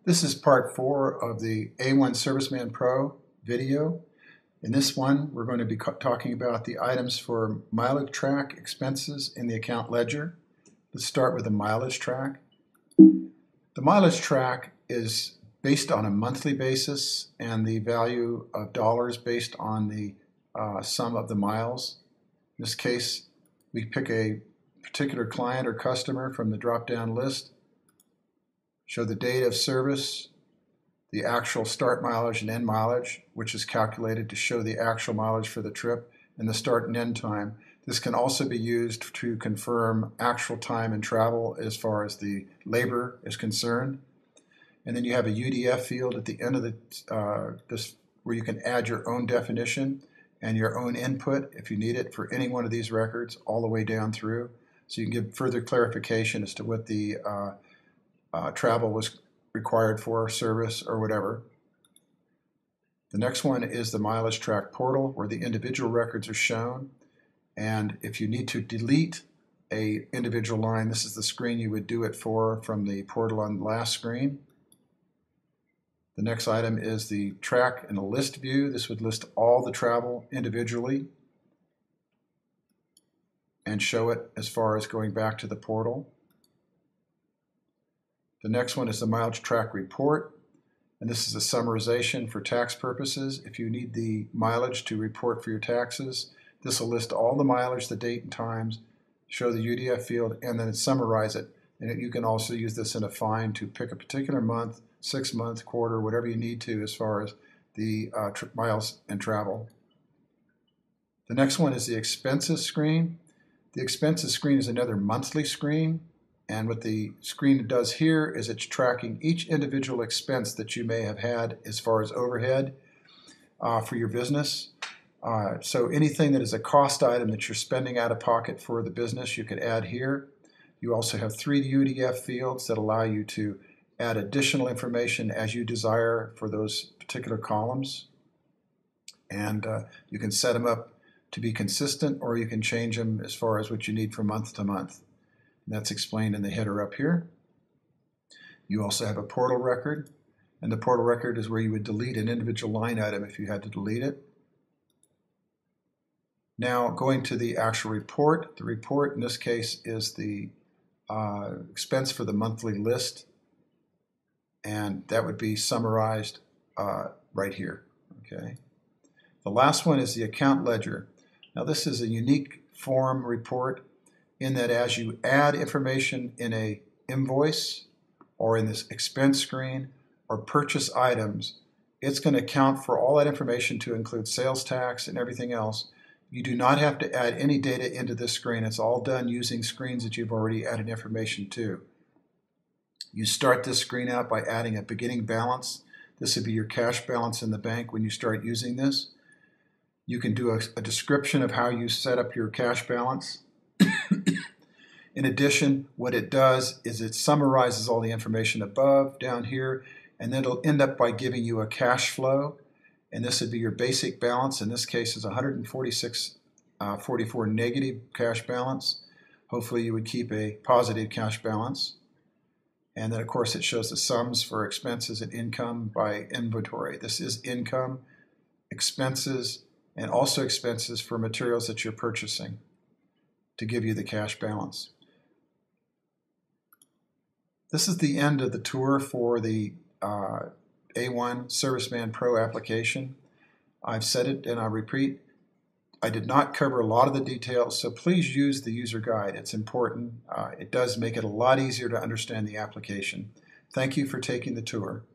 This is part 4 of the A1 Serviceman Pro video. In this one, we're going to be talking about the items for mileage track expenses in the account ledger. Let's start with the mileage track. The mileage track is based on a monthly basis and the value of dollars based on the sum of the miles. In this case, we pick a particular client or customer from the drop-down list, show the date of service, the actual start mileage and end mileage, which is calculated to show the actual mileage for the trip, and the start and end time. This can also be used to confirm actual time and travel as far as the labor is concerned. And then you have a UDF field at the end of this where you can add your own definition and your own input if you need it for any one of these records all the way down through. So you can give further clarification as to what the travel was required for, service, or whatever. The next one is the mileage track portal, where the individual records are shown. And if you need to delete a individual line, this is the screen you would do it for from the portal on the last screen. The next item is the track and a list view. This would list all the travel individually and show it as far as going back to the portal. The next one is the mileage track report, and this is a summarization for tax purposes. If you need the mileage to report for your taxes, this will list all the mileage, the date and times, show the UDF field, and then summarize it. And you can also use this in a find to pick a particular month, 6-month, quarter, whatever you need to as far as the miles and travel. The next one is the expenses screen. The expenses screen is another monthly screen. And what the screen does here is it's tracking each individual expense that you may have had as far as overhead for your business. So anything that is a cost item that you're spending out of pocket for the business, you could add here. You also have 3 UDF fields that allow you to add additional information as you desire for those particular columns. And you can set them up to be consistent, or you can change them as far as what you need from month to month. And that's explained in the header up here. You also have a portal record, and the portal record is where you would delete an individual line item if you had to delete it. Now going to the actual report. The report in this case is the expense for the monthly list, and that would be summarized right here. Okay. The last one is the account ledger. Now this is a unique form report in that as you add information in a invoice or in this expense screen or purchase items, it's going to count for all that information to include sales tax and everything else. You do not have to add any data into this screen. It's all done using screens that you've already added information to. You start this screen out by adding a beginning balance. This would be your cash balance in the bank when you start using this. You can do a description of how you set up your cash balance. In addition, what it does is it summarizes all the information above, down here, and then it'll end up by giving you a cash flow. And this would be your basic balance. In this case, is 146.44 negative cash balance. Hopefully you would keep a positive cash balance. And then, of course, it shows the sums for expenses and income by inventory. This is income, expenses, and also expenses for materials that you're purchasing to give you the cash balance. This is the end of the tour for the A1 Serviceman Pro application. I've said it and I repeat, I did not cover a lot of the details, so please use the user guide. It's important. It does make it a lot easier to understand the application. Thank you for taking the tour.